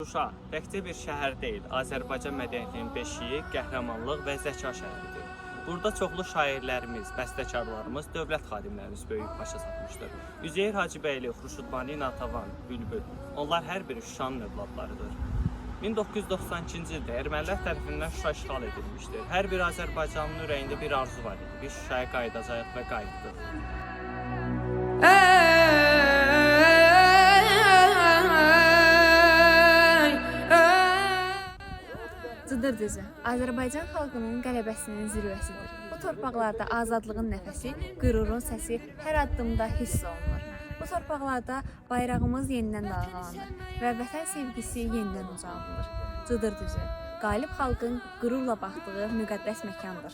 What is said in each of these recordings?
Şuşa təkcə bir şəhər deyil, Azərbaycan mədəniyyətinin beşiyi, qəhrəmanlıq və zəka şəhəridir. Burada çoxlu şairlərimiz, bəstəkarlarımız, dövlət xadimlərimiz böyük başa çatmışdır. Üzeyir Hacıbəyli, Xurşudbani Natəvan, Bülbül, onlar hər biri Şuşanın övladlarıdır. 1992-ci ildə ermənilər tərəfindən Şuşa işğal edilmişdir. Hər bir Azərbaycanlının ürəyində bir arzu var idi. Biz Şuşaya qayıdacağıq və qayıtdıq. Cıdır düzü, Azərbaycan xalqının qələbəsinin zirvəsidir. Bu torpaqlarda azadlığın nəfəsi, qürurun səsi hər addımda hiss olunur. Bu torpaqlarda bayrağımız yenidən dalğalanır və vətən sevgisi yenidən ucaldılır. Cıdır düzü, qalib xalqın qürurla baxdığı müqəddəs məkandır.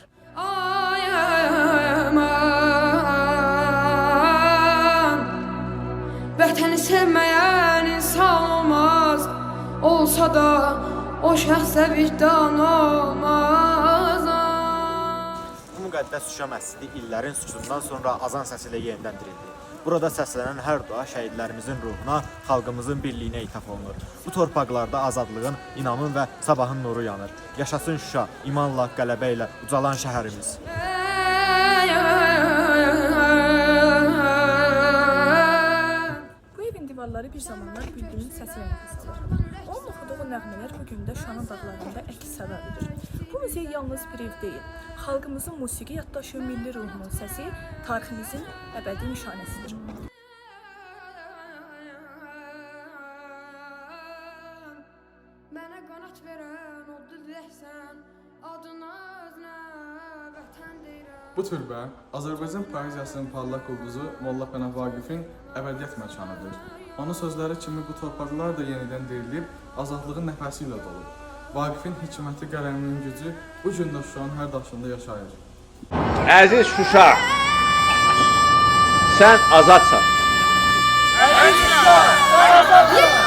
Vətəni sevməyən insan olmaz, olsa da o şəxsə vicdan olmaz. Bu müqəddəs Şuşa məscidi illərin sükunundan sonra azan səsi ilə yenidən dirildi. Burada səslənən hər dua şəhidlərimizin ruhuna, xalqımızın birliyinə ithaf olunur. Bu torpaqlarda azadlığın, inamın və sabahın nuru yanır. Yaşasın Şuşa, imanla, qələbə ilə ucalan şəhərimiz. Bu evin divarları bir zamanlar bülbülün səsi ilə nəfəs alır. Onun oxuduğu nəğmələr bu gün də Şuşanın dağlarında əks-səda edir. Bu muzey yalnız bir ev deyil, xalqımızın musiqi yaddaşı, milli ruhunun səsi, tariximizin əbədi nişanəsidir. Mənə qanat verən oldu diləksən, adına özünə vətən deyirəm. Bu türbə Azərbaycan poeziyasının parlaq ulduzu Molla Pənah Vaqifin əbədiyyət məkanıdır. Onun sözləri kimi bu torpaqlar da yenidən dirilib, azadlığın nəfəsi ilə dolub. Vaqifin hikməti, qələminin gücü bu gün də Şuşanın hər daşında yaşayır. Əziz Şuşa, sən azadsan. Əziz Şuşa, sən azadsan.